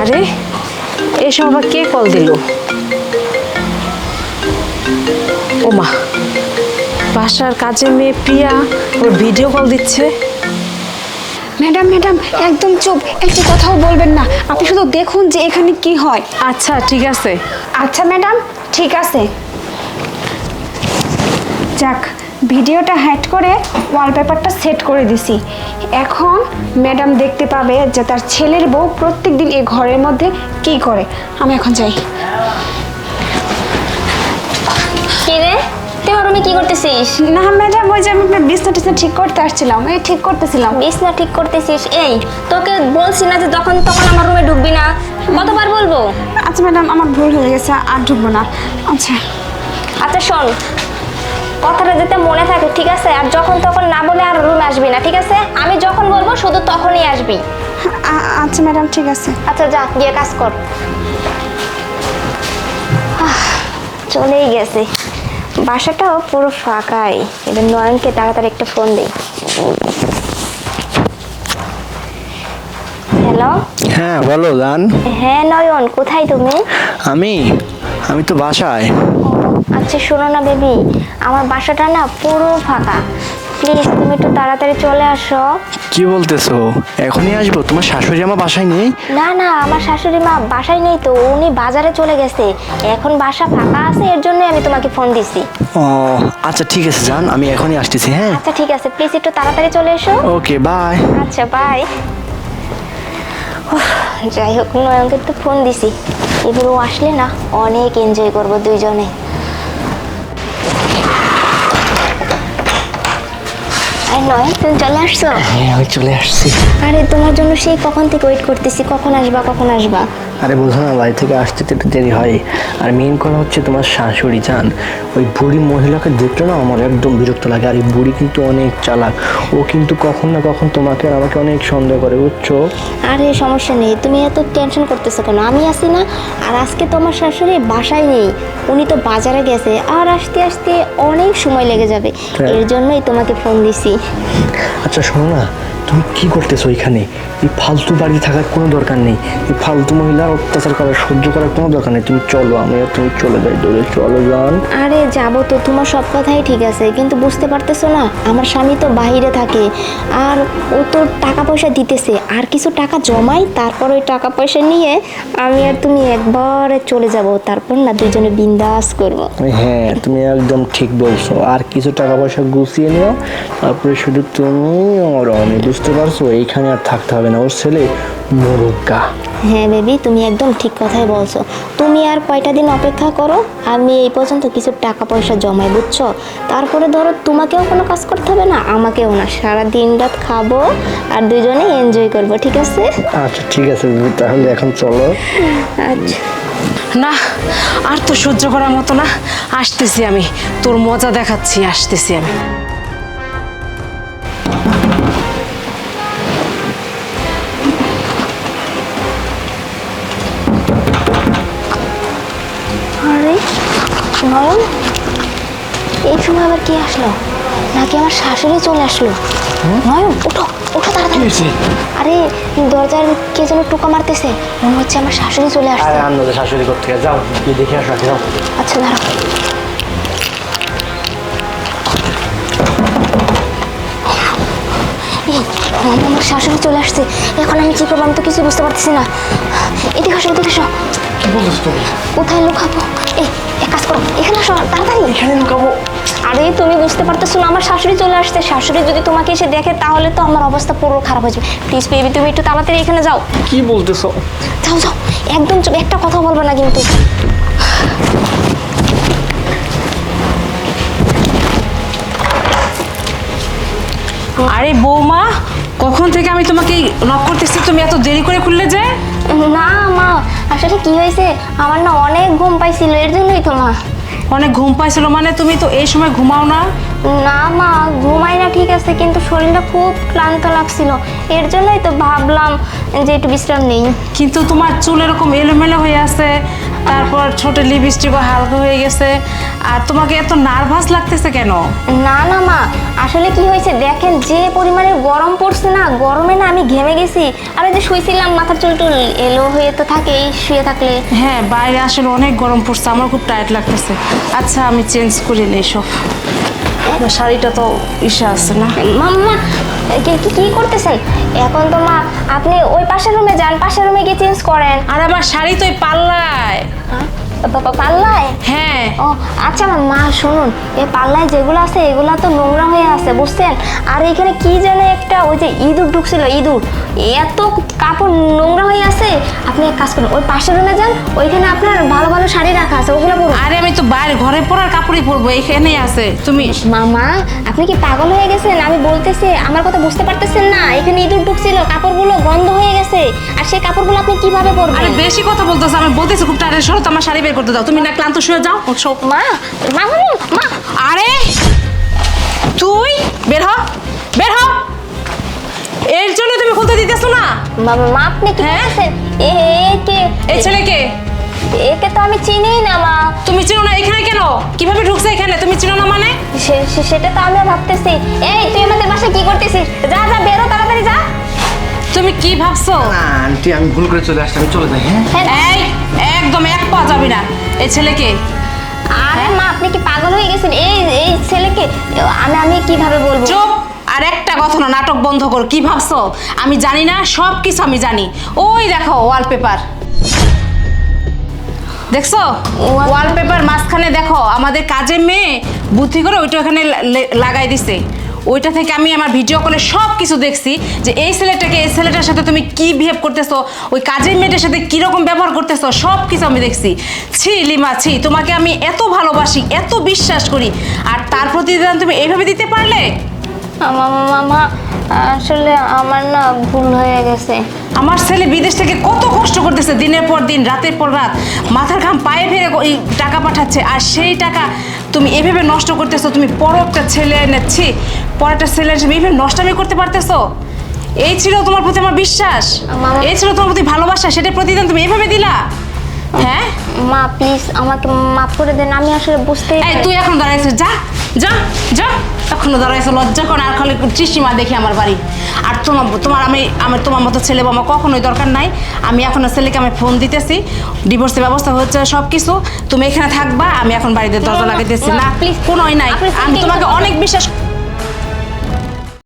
আরে এসব আবার কে কল দিল? ওমা, বাসার কাজের মেয়ে প্রিয়া ওর ভিডিও কল দিচ্ছে। ম্যাডাম ম্যাডাম একদম চুপ, একটু কথাও বলবেন না, আপনি শুধু দেখুন যে এখানে কি হয়। আচ্ছা ঠিক আছে। আচ্ছা ম্যাডাম ঠিক আছে। যাক, ভিডিওটা হ্যাড করে ওয়ালপেপারটা সেট করে দিছি। এখন ম্যাডাম দেখতে পাবে যে তার ছেলের বউ প্রত্যেকদিন এই ঘরের মধ্যে কি করে। আমি এখন যাই। কি রে, তুই ওর রুমে কি করতেছিস? না ম্যাডাম, ওই যে আমি আপনার বিছনা টিছনা ঠিক করতে আসছিলাম, এই ঠিক করতেছিলাম। বিছনা ঠিক করতেছিস? এই তোকে বলছি না যে তখন আমার রুমে ঢুকবি না, কতবার বলবো? আচ্ছা ম্যাডাম, আমার ভুল হয়ে গেছে, আর ঢুকবো না। আচ্ছা আচ্ছা শোন, কথাটা যাতে মনে থাকে, ঠিক আছে? আর যখন তখন না বলে আর রুমে আসবি না, ঠিক আছে? আমি যখন বলবো শুধু তখনই আসবি। আচ্ছা ম্যাডাম ঠিক আছে। আচ্ছা যা, গিয়ে কাজ কর। চলেই গেছে, বাসাটাও পুরো ফাঁকাই। এবার নয়নকে তাড়াতাড়ি একটা ফোন দিই। হ্যালো। হ্যাঁ বলো জান। হ্যাঁ নয়ন, কোথায় তুমি? আমি তো বাসায়। আচ্ছা শোনো না বেবি, আমার বাসাটা না পুরো ফাঁকা, প্লিজ তুমি একটু তাড়াতাড়ি চলে আসো। কি বলতেছো? এখনই আসবো? তোমার শাশুড়ি আমার বাসায় নেই? না না, আমার শাশুড়ি মা বাসায় নেই তো, উনি বাজারে চলে গেছে। এখন বাসা ফাঁকা আছে, এর জন্য আমি তোমাকে ফোন দিছি। ও আচ্ছা ঠিক আছে জান, আমি এখনই আসতেছি। হ্যাঁ আচ্ছা ঠিক আছে, প্লিজ একটু তাড়াতাড়ি চলে এসো। Okay bye. আচ্ছা বাই। যাই হোক, নয়নকে তো ফোন দিছি, এবার ও আসলে না অনেক এনজয় করবো দুইজনে। আরে নয়ন, তুমি চলে আসছো? হ্যাঁ আমি চলে আসছি। আরে তোমার জন্য সেই কখন থেকে ওয়েট করতেছি, কখন আসবা কখন আসবা। আরে বোঝো না, বাড়ি থেকে আসতে তো একটু দেরি হয়। আর মেন কথা হচ্ছে তোমার শাশুড়ি জান, ওই বুড়ি মহিলাকে দেখলে না আমার একদম বিরক্ত লাগে। আর এই বুড়ি কিন্তু অনেক চালাক, ও কিন্তু কখন না কখন তোমাকে আর আমাকে অনেক সন্দেহ করে, বুঝছো? আরে সমস্যা নেই, তুমি এত টেনশন করতেছো কেন? আমি আছি না। আর আজকে তোমার শাশুড়ি বাসায় নেই, উনি তো বাজারে গেছে, আর আসতে আসতে অনেক সময় লেগে যাবে। এর জন্যই তোমাকে ফোন দিছি। আচ্ছা শোনো না, তুমি কি করতেছো এখানে? এই ফালতু বাড়ি থাকার কোনো দরকার নেই, এই ফালতু মহিলার অত্যাচার করার সহ্য করার কোনো দরকার নেই। তুমি চলো, আমি আর তুমি চলে যাই, দূরে চলো যান। আরে যাবো তো, তোমার সব কথাই ঠিক আছে, কিন্তু বুঝতে পারতেছো না, আমার স্বামী তো বাইরে থাকে, আর ও তো টাকা পয়সা দিতেছে, আর কিছু টাকা জমাই, তারপর ওই টাকা পয়সা নিয়ে আমি আর তুমি একবারে চলে যাব, তারপর না দুজনে বিন্দাস করবো। হ্যাঁ তুমি একদম ঠিক বলছো, আর কিছু টাকা পয়সা গুছিয়ে নিও, তারপরে শুধু তুমি আর আমি, বুঝতে পারছো? এইখানে আর থাকতে হবে না, ওর ছেলে মুরুগা। হ্যাঁ বেবি, তুমি একদম ঠিক কথাই বলছো। তুমি আর কয়টা দিন অপেক্ষা করো, আমি এই পর্যন্ত কিছু টাকা পয়সা জমাই, বুঝছো? তারপরে ধরো তোমাকেও কোনো কাজ করতে হবে না, আমাকেও না, সারা দিন রাত খাবো আর দুজনে এনজয় করবো, ঠিক আছে? আচ্ছা ঠিক আছে দিদি, তাহলে এখন চলো। আচ্ছা না, আর তো সহ্য করার মতো না। আসতেছি আমি, তোর মজা দেখাচ্ছি, আসতেছি আমি। আরে নয়ন, এই সময় আবার কি আসলো? নাকি আমার শাশুড়ি চলে আসলো? নয়ন ওঠো, ওঠো তাড়াতাড়ি। আরে দরজার কে যেন টোকা মারতেছে, মনে হচ্ছে আমার শাশুড়ি চলে আসছে। আরে আন্দাজে শাশুড়ি করতে যাও, গিয়ে দেখে আসো, যাও। আচ্ছা দাঁড়াও। এই, আমার শাশুড়ি চলে আসছে, এখন আমি কি করবো? আমি তো কিছু বুঝতে পারতেছি না। এদিকে আসো, এদিকে আসো। কি বলছিস তুমি? কোথায় লুকাবো? এই এক কাজ করো, এখানে আসো তাড়াতাড়ি। এখানে লুকাবো? আরে তুমি বুঝতে পারতেছো না, আমার শাশুড়ি চলে আসছে, শাশুড়ি যদি তোমাকে এসে দেখে তাহলে তো আমার অবস্থা পুরো খারাপ হয়ে যাবে। প্লিজ বেবি, তুমি একটু তাড়াতাড়ি এখানে যাও। কি বলতেছো? যাও যাও, একদম চুপ, একটা কথা বলবো না কিন্তু। আরে বৌমা, কখন থেকে আমি তোমাকে নক করতেছি, তুমি এত দেরি করে খুললে যে? না মা, আসলে কি হয়েছে, আমার না অনেক ঘুম পাইছিল, এর জন্যই তো মা। অনেক ঘুম পাইছিল মানে? তুমি তো এই সময় ঘুমাও না। না মা, ঘুমাই না ঠিক আছে, কিন্তু শরীরটা খুব ক্লান্ত লাগছিল, এর জন্যই তো ভাবলাম যে একটু বিশ্রাম নেই। কিন্তু তোমার চুল এরকম এলোমেলো হয়ে আছে, তারপর ছোট লিপস্টিকও হালকা হয়ে গেছে, আর তোমাকে এত নার্ভাস লাগতেছে কেন? না না মা, আসলে কি হয়েছে দেখেন, যে পরিমাণে গরম পড়ছে না, গরমে না আমি ঘেমে গেছি। আমি যে শুয়েছিলাম, মাথার চুল টুল এলো হয়ে তো থাকে এই শুয়ে থাকলে। হ্যাঁ, বাইরে আসলে অনেক গরম পড়ছে, আমার খুব টায়ার্ড লাগতেছে। আচ্ছা, আমি চেঞ্জ করে নিই সব। আমার শাড়িটা তো ইসা আছে না? মাম্মা কি করতেছেন এখন? তো মা আপনি ওই পাশের রুমে যান, পাশের রুমে গিয়ে চেঞ্জ করেন। আর আমার শাড়ি তো এই পাল্লায়। পাল্লায়? হ্যাঁ। ও আচ্ছা মা শুনুন, এই পাল্লায় যেগুলো আছে এগুলো তো নোংরা হয়ে আছে বুঝছেন। আর এখানে কি যেন একটা ওই যে ইঁদুর ঢুকছিল, ইঁদুর, এত কাপড় নোংরা হয়ে আছে। আপনি এক কাজ করুন, ওই পাশের রুমে যান, ওইখানে আপনার ভালো ভালো শাড়ি রাখা আছে, ওগুলো পরুন। আরে আমি তো বাইরে ঘরে পরার কাপড়ই পরবো, এখানেই আছে। তুমি মামা আপনি কি পাগল হয়ে গেছেন? আমি বলতেছি, আমার কথা বুঝতে পারতেছেন না? এখানে ইঁদুর ঢুকছিল, কাপড়গুলো গন্ধ হয়ে গেছে, আর সেই কাপড়গুলো আপনি কিভাবে আরে পরবেন? বেশি কথা বলতেছো, আমি বলতেছি খুব টায়ার্ড, সরো তো আমার শাড়ি বের করতে দাও। তুমি না ক্লান্ত, শুয়ে যাও। সব মা মা মা আরে তুই বের হ, বের হ। এর জন্য তুমি খুলতে দিতেছো না? মা আপনি কি হ্যাঁ? বলছেন? একে এই ছেলেকে একে তো আমি চিনি না মা। তুমি চিনো না? এখানে কেন, কিভাবে ঢুকছে এখানে? তুমি চিনো না মানে? সেটা তো আমিও ভাবতেছি। এই তুই আমাদের বাসায় কি করতেছিস? যা যা বেরো, তাড়াতাড়ি যা। তুমি কি ভাবছো? না আন্টি, আমি ভুল করে চলে আসছি, আমি চলে যাই। হ্যাঁ এই একদম এক পা যাবি না। এই ছেলেকে আরে মা আপনি কি পাগল হয়ে গেছেন? এই ছেলেকে আমি কিভাবে বলবো? চুপ। আর একটা কথা না, নাটক বন্ধ কর। কি ভাবছো আমি জানি না? সব কিছু আমি জানি। ওই দেখো ওয়ালপেপার, দেখছো? ওয়ালপেপার মাঝখানে দেখো আমাদের কাজের মেয়ে বুদ্ধি করে ওইটা ওখানে লাগাই দিছে। ওইটা থেকে আমি আমার ভিডিও কলে সব কিছু দেখছি যে এই ছেলেটাকে, এই ছেলেটার সাথে তুমি কি বিহেভ করতেছো, ওই কাজের মেয়েটার সাথে কিরকম ব্যবহার করতেছো, সব কিছু আমি দেখছি। ছি লিমা, ছি, তোমাকে আমি এত ভালোবাসি, এত বিশ্বাস করি, আর তার প্রতিদান তুমি এইভাবে দিতে পারলে? মামা আসলে আমার না ভুল হয়ে গেছে। আমার ছেলে বিদেশ থেকে কত কষ্ট করতেছে, দিনের পর দিন, রাতের পর রাত, মাথার ঘাম পায়ে ফেলে ওই টাকা পাঠাচ্ছে, আর সেই টাকা তুমি এভাবে নষ্ট করতেছো। তুমি পর একটা ছেলে এনেছি, পর একটা ছেলে এইভাবে নষ্ট আমি করতে পারতেছো? এই ছিল তোমার প্রতি আমার বিশ্বাস, এই ছিল তোমার প্রতি ভালোবাসা, সেটা প্রতিদিন তুমি এইভাবে দিলা? হ্যাঁ মা প্লিজ আমাকে মাফ করে দেন, আমি আসলে বুঝতেই এই তুই এখন দাঁড়াইছিস, যা যা যা, এখনো দাঁড়াইছো, লজ্জা কর। আর খালি তৃষ্টিমা দেখি আমার বাড়ি। আর তোমার মতো ছেলে আমার কখনোই দরকার নাই। আমি এখন ছেলেকে আমি ফোন দিতেছি, ডিভোর্সের ব্যবস্থা হচ্ছে, সব কিছু। তুমি এখানে থাকবা, আমি এখন বাড়িতে দরজা লাগাইতেছি। না প্লিজ, কোনোই নাই। আমি তোমাকে অনেক বিশ্বাস